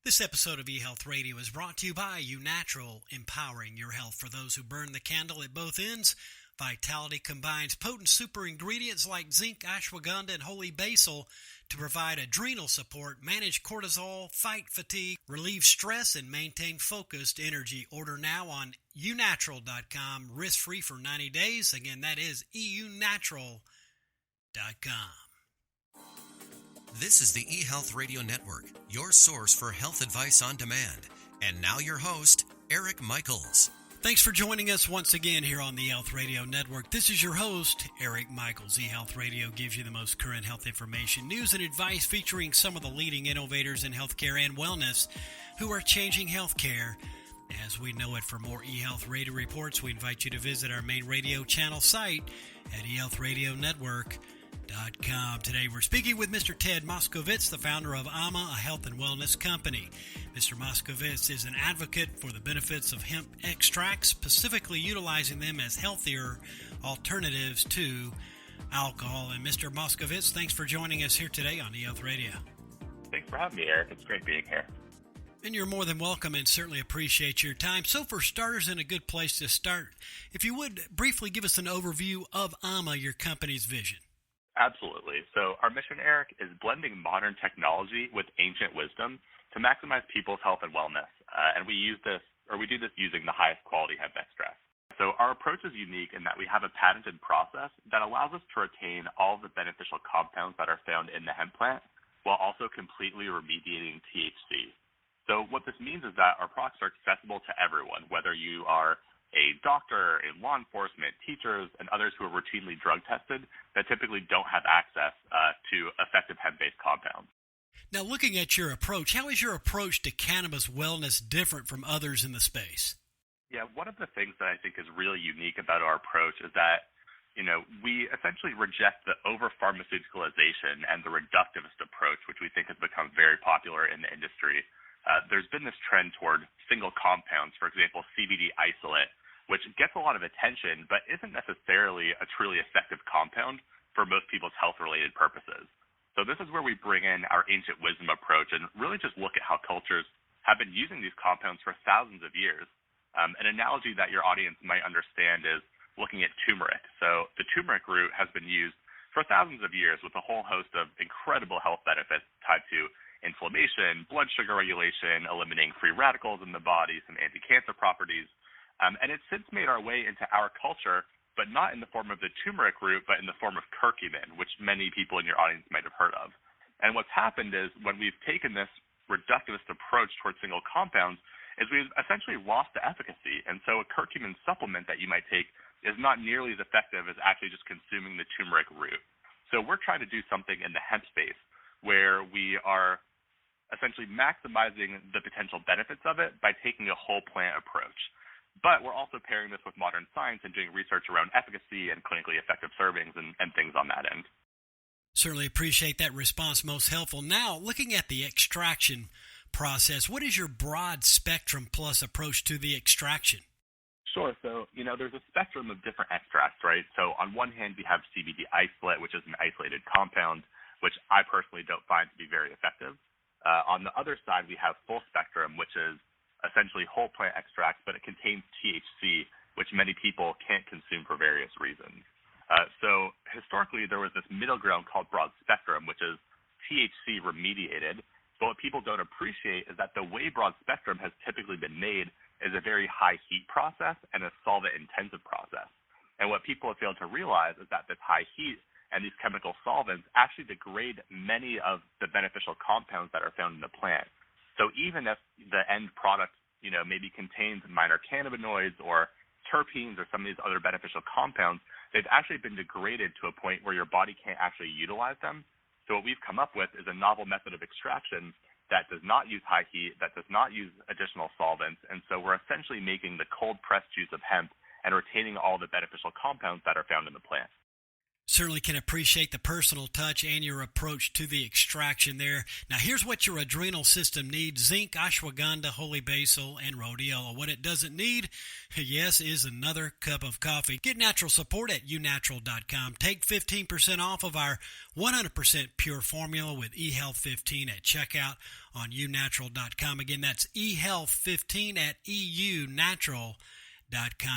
This episode of eHealth Radio is brought to you by uNatural, empowering your health for those who burn the candle at both ends. Vitality combines potent super ingredients like zinc, ashwagandha, and holy basil to provide adrenal support, manage cortisol, fight fatigue, relieve stress, and maintain focused energy. Order now on uNatural.com, risk-free for 90 days. Again, that is eUNatural.com. This is the eHealth Radio Network, your source for health advice on demand. And now your host, Eric Michaels. Thanks for joining us once again here on the eHealth Radio Network. This is your host, Eric Michaels. eHealth Radio gives you the most current health information, news, and advice featuring some of the leading innovators in healthcare and wellness who are changing healthcare as we know it. For more eHealth Radio reports, we invite you to visit our main radio channel site at eHealthRadioNetwork.com. Today we're speaking with Mr. Ted Moskovitz, the founder of AMMA, a health and wellness company. Mr. Moskovitz is an advocate for the benefits of hemp extracts, specifically utilizing them as healthier alternatives to alcohol. And Mr. Moskovitz, thanks for joining us here today on eHealth Radio. Thanks for having me, Eric. It's great being here. And you're more than welcome and certainly appreciate your time. So for starters, and a good place to start, if you would briefly give us an overview of AMMA, your company's vision. Absolutely. So our mission, Eric, is blending modern technology with ancient wisdom to maximize people's health and wellness. And we do this using the highest quality hemp extract. So our approach is unique in that we have a patented process that allows us to retain all of the beneficial compounds that are found in the hemp plant while also completely remediating THC. So what this means is that our products are accessible to everyone, whether you are a doctor, a law enforcement, teachers, and others who are routinely drug tested that typically don't have access to effective hemp-based compounds. Now, looking at your approach, how is your approach to cannabis wellness different from others in the space? Yeah, one of the things that I think is really unique about our approach is that, we essentially reject the over-pharmaceuticalization and the reductivist approach, which we think has become very popular in the industry. There's been this trend toward single compounds, for example, CBD isolate, which gets a lot of attention but isn't necessarily a truly effective compound for most people's health-related purposes. So this is where we bring in our ancient wisdom approach and really just look at how cultures have been using these compounds for thousands of years. An analogy that your audience might understand is looking at turmeric. So the turmeric root has been used for thousands of years with a whole host of incredible health benefits tied to inflammation, blood sugar regulation, eliminating free radicals in the body, some anti-cancer properties. And it's since made our way into our culture, but not in the form of the turmeric root, but in the form of curcumin, which many people in your audience might have heard of. And what's happened is when we've taken this reductivist approach towards single compounds, is we've essentially lost the efficacy. And so a curcumin supplement that you might take is not nearly as effective as actually just consuming the turmeric root. So we're trying to do something in the hemp space where we are essentially maximizing the potential benefits of it by taking a whole plant approach. But we're also pairing this with modern science and doing research around efficacy and clinically effective servings and things on that end. Certainly appreciate that response, most helpful. Now, looking at the extraction process, what is your broad spectrum plus approach to the extraction? Sure. So, there's a spectrum of different extracts, right? So on one hand, we have CBD isolate, which is an isolated compound, which I personally don't find to be very effective. On the other side, we have full spectrum, which is essentially whole plant extracts, but it contains THC, which many people can't consume for various reasons. So historically, there was this middle ground called BroadSpectrum, which is THC remediated. But what people don't appreciate is that the way BroadSpectrum has typically been made is a very high heat process and a solvent-intensive process. And what people have failed to realize is that this high heat and these chemical solvents actually degrade many of the beneficial compounds that are found in the plant. So even if the end product, maybe contains minor cannabinoids or terpenes or some of these other beneficial compounds, they've actually been degraded to a point where your body can't actually utilize them. So what we've come up with is a novel method of extraction that does not use high heat, that does not use additional solvents. And so we're essentially making the cold pressed juice of hemp and retaining all the beneficial compounds that are found in the plant. Certainly can appreciate the personal touch and your approach to the extraction there. Now, here's what your adrenal system needs: zinc, ashwagandha, holy basil, and rhodiola. What it doesn't need, yes, is another cup of coffee. Get natural support at unatural.com. Take 15% off of our 100% pure formula with eHealth 15 at checkout on unatural.com. Again, that's eHealth 15 at EUNatural.com.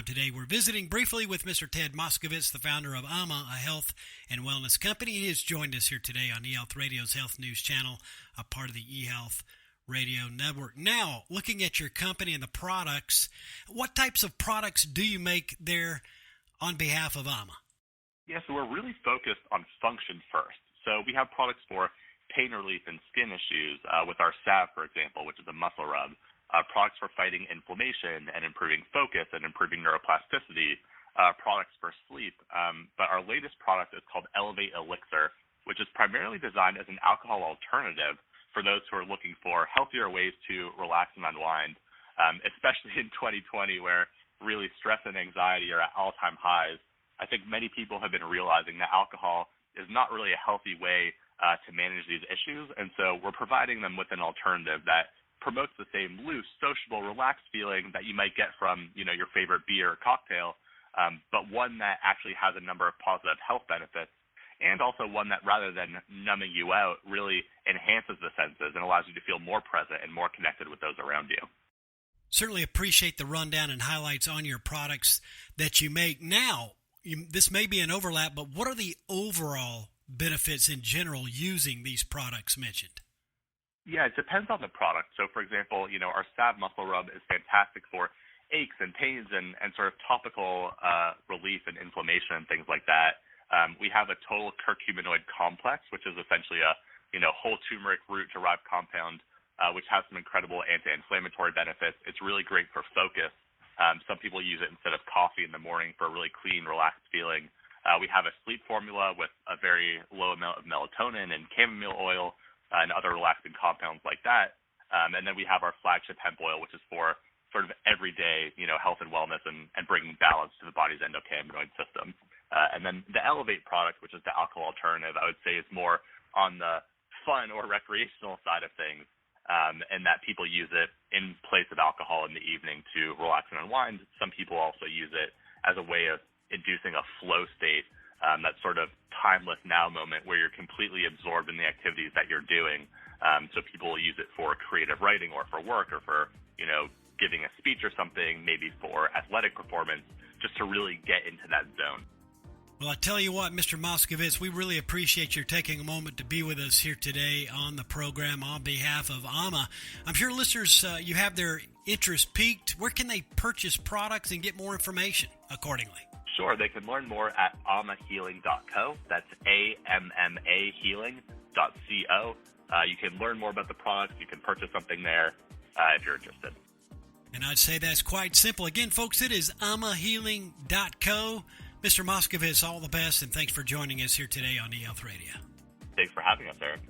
Today, we're visiting briefly with Mr. Ted Moskovitz, the founder of AMMA, a health and wellness company. He has joined us here today on eHealth Radio's Health News Channel, a part of the eHealth Radio Network. Now, looking at your company and the products, what types of products do you make there on behalf of AMMA? Yeah, so we're really focused on function first. So we have products for pain relief and skin issues with our salve, for example, which is a muscle rub. Products for fighting inflammation and improving focus and improving neuroplasticity, products for sleep. But our latest product is called Elevate Elixir, which is primarily designed as an alcohol alternative for those who are looking for healthier ways to relax and unwind, especially in 2020 where really stress and anxiety are at all-time highs. I think many people have been realizing that alcohol is not really a healthy way to manage these issues, and so we're providing them with an alternative that promotes the same loose, sociable, relaxed feeling that you might get from, your favorite beer or cocktail, but one that actually has a number of positive health benefits, and also one that, rather than numbing you out, really enhances the senses and allows you to feel more present and more connected with those around you. Certainly appreciate the rundown and highlights on your products that you make. Now, this may be an overlap, but what are the overall benefits in general using these products mentioned? Yeah, it depends on the product. So, for example, our salve muscle rub is fantastic for aches and pains and sort of topical relief and inflammation and things like that. We have a total curcuminoid complex, which is essentially a whole turmeric root-derived compound, which has some incredible anti-inflammatory benefits. It's really great for focus. Some people use it instead of coffee in the morning for a really clean, relaxed feeling. We have a sleep formula with a very low amount of melatonin and chamomile oil, and other relaxing compounds like that. And then we have our flagship hemp oil, which is for sort of everyday, health and wellness and bringing balance to the body's endocannabinoid system. And then the Elevate product, which is the alcohol alternative, I would say is more on the fun or recreational side of things, and that people use it in place of alcohol in the evening to relax and unwind. Some people also use it as a way of inducing a flow state, that sort of timeless now moment where you're completely absorbed in the activities that you're doing. So people use it for creative writing or for work or for, giving a speech or something, maybe for athletic performance, just to really get into that zone. Well, I tell you what, Mr. Moskovitz, we really appreciate your taking a moment to be with us here today on the program on behalf of AMMA. I'm sure listeners, you have their interest piqued. Where can they purchase products and get more information accordingly? Sure, they can learn more at ammahealing.co. That's AMMA healing.co. You can learn more about the products. You can purchase something there if you're interested. And I'd say that's quite simple. Again, folks, it is ammahealing.co. Mr. Moskovitz, all the best, and thanks for joining us here today on eHealth Radio. Thanks for having us, Eric.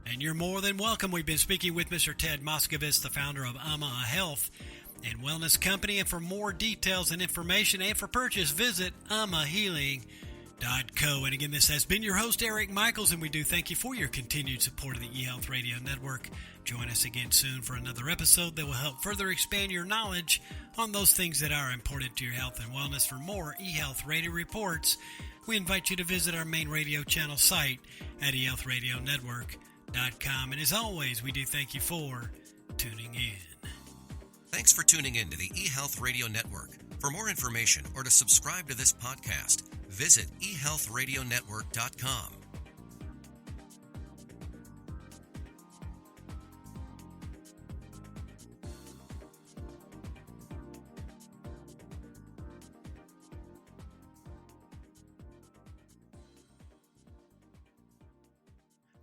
And you're more than welcome. We've been speaking with Mr. Ted Moskovitz, the founder of AMMA, a health and wellness company. And for more details and information and for purchase, visit ammahealing.co. And again, this has been your host, Eric Michaels, and we do thank you for your continued support of the eHealth Radio Network. Join us again soon for another episode that will help further expand your knowledge on those things that are important to your health and wellness. For more eHealth Radio reports, we invite you to visit our main radio channel site at eHealthRadioNetwork.com. And as always, we do thank you for tuning in. Thanks for tuning in to the eHealth Radio Network. For more information or to subscribe to this podcast, visit eHealthRadioNetwork.com.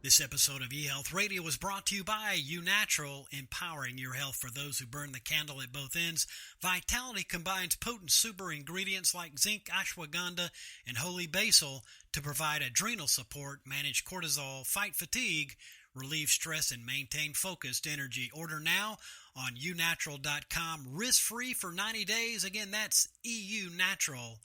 This episode of eHealth Radio was brought to you by UNatural, empowering your health for those who burn the candle at both ends. Vitality combines potent super ingredients like zinc, ashwagandha, and holy basil to provide adrenal support, manage cortisol, fight fatigue, relieve stress, and maintain focused energy. Order now on unatural.com, risk-free for 90 days. Again, that's EUNatural.com.